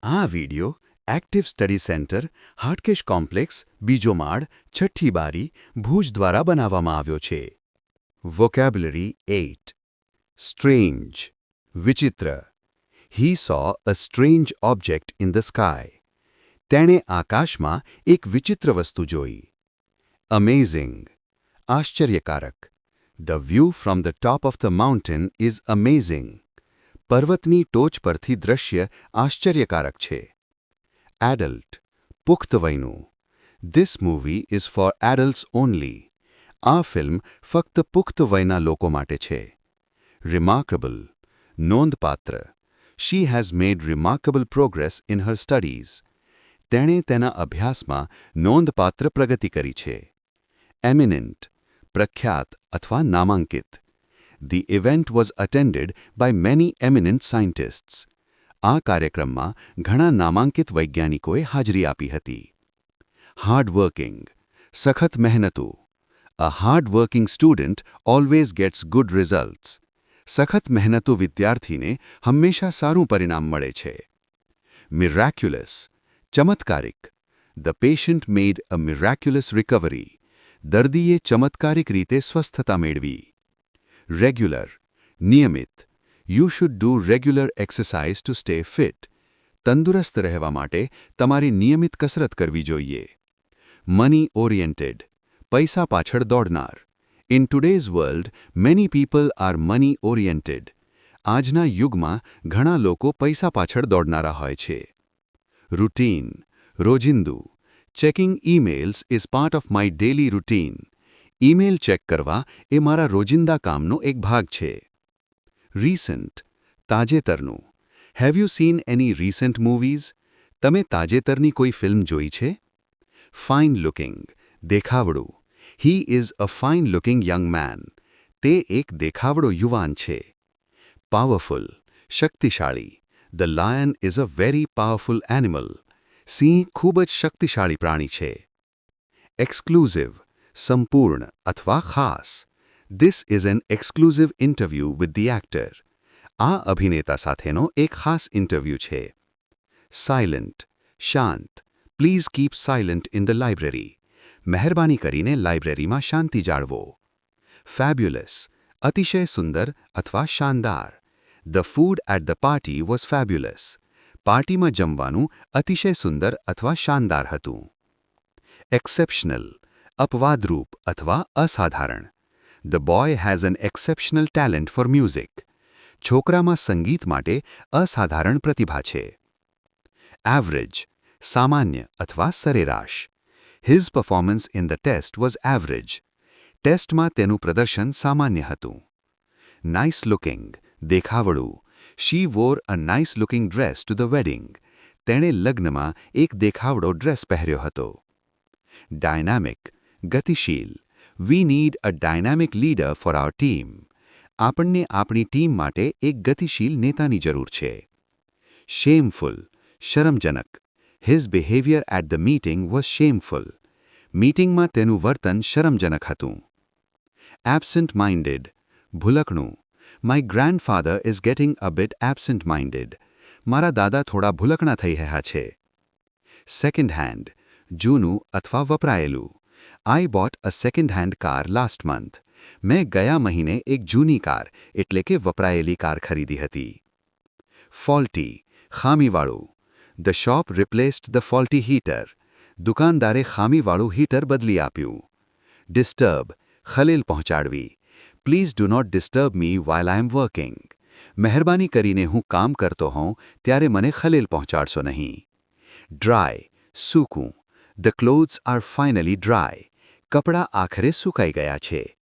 આ video active study centre Hatkesh complex બીજો માળ છઠ્ઠી બારી ભુજ દ્વારા બનાવવામાં આવ્યો છે. વોકેબ્યુલરી 8 સ્ટ્રેન્જ વિચિત્ર. He saw a strange object in the sky. તેણે આકાશમાં એક વિચિત્ર વસ્તુ જોઈ. અમેઝિંગ આશ્ચર્યકારક. The view from the top of the mountain is amazing. પર્વતની ટોચ પરથી દૃશ્ય આશ્ચર્યકારક છે. એડલ્ટ પુખ્ત વયનું. This movie is for adults only. આ ફિલ્મ ફક્ત પુખ્ત વયના લોકો માટે છે. રિમાર્કેબલ નોંધપાત્ર. She has made remarkable progress in her studies. તેણે તેના અભ્યાસમાં નોંધપાત્ર પ્રગતિ કરી છે. એમિનન્ટ પ્રખ્યાત અથવા નામાંકિત. The event was attended by many eminent scientists. આ કાર્યક્રમમાં ઘણા નામાંકિત વૈજ્ઞાનિકોએ હાજરી આપી હતી. હાર્ડ વર્કિંગ સખત મહેનતુ. A hard working student always gets good results. સખત મહેનતુ વિદ્યાર્થીને હંમેશા સારું પરિણામ મળે છે. Miraculous ચમત્કારિક. The patient made a miraculous recovery. દર્દીએ ચમત્કારિક રીતે સ્વસ્થતા મેળવી. રેગ્યુલર નિયમિત. You should do regular exercise to stay fit. તંદુરસ્ત રહેવા માટે તમારે નિયમિત કસરત કરવી જોઈએ. મની ઓરિએન્ટેડ પૈસા પાછળ દોડનાર. In today's world many people are money oriented. આજના યુગમાં ઘણા લોકો પૈસા પાછળ દોડનારા હોય છે. રૂટીન રોજિંદુ. Checking emails is part of my daily routine. Email check કરવા એ મારા રોજિંદા કામનો એક ભાગ છે. રિસન્ટ તાજેતરનું. Have you seen any recent movies? તમે તાજેતરની કોઈ ફિલ્મ જોઈ છે? ફાઇન લુકિંગ દેખાવડું. He is a fine looking young man. તે એક દેખાવડો યુવાન છે. પાવરફુલ શક્તિશાળી. The lion is a very powerful animal. સિંહ ખૂબ જ શક્તિશાળી પ્રાણી છે. એક્સક્લુઝિવ સંપૂર્ણ અથવા ખાસ. This is an exclusive interview with the actor. આ અભિનેતા સાથેનો એક ખાસ ઇન્ટરવ્યૂ છે. સાયલન્ટ શાંત. Please keep silent in the library. મહેરબાની કરીને લાઇબ્રેરીમાં શાંતિ જાળવો. ફેબ્યુલસ અતિશય સુંદર અથવા શાનદાર. The food at the party was fabulous. પાર્ટીમાં જમવાનું અતિશય સુંદર અથવા શાનદાર હતું. એક્સેપ્શનલ અપવાદરૂપ અથવા અસાધારણ. The boy has an exceptional talent for music. છોકરામાં સંગીત માટે અસાધારણ પ્રતિભા છે. એવરેજ સામાન્ય અથવા સરેરાશ. His performance in the test was average. ટેસ્ટમાં તેનું પ્રદર્શન સામાન્ય હતું. નાઇસ લુકિંગ દેખાવડું. She wore a nice looking dress to the wedding. તેણે લગ્નમાં એક દેખાવડો ડ્રેસ પહેર્યો હતો. ડાયનામિક ગતિશીલ. We need a dynamic leader for our team. આપણને આપણી ટીમ માટે એક ગતિશીલ નેતાની જરૂર છે. શેમફુલ શરમજનક. His behaviour at the meeting was shameful. મીટિંગમાં તેનું વર્તન શરમજનક હતું. એબ્સન્ટ માઇન્ડેડ ભૂલકણું. My grandfather is getting a bit absent minded. મારા દાદા થોડા ભૂલકણા થઈ રહ્યા છે. સેકન્ડ હેન્ડ જૂનું અથવા વપરાયેલું. I bought a second hand car last month. મેં ગયા મહિને એક જૂની કાર એટલે કે વપરાયેલી કાર ખરીદી હતી. ફોલ્ટી ખામીવાળું. The shop replaced the faulty heater. દુકાનદારે ખામીવાળું હીટર બદલી આપ્યું. ડિસ્ટર્બ ખલેલ પહોંચાડવી. Please do not disturb me while I am working. મહેરબાની કરીને હું કામ કરતો હોઉં ત્યારે મને ખલેલ પહોંચાડશો નહીં. ડ્રાય સૂકું. The clothes are finally dry. કપડાં આખરે સુકાઈ ગયા છે.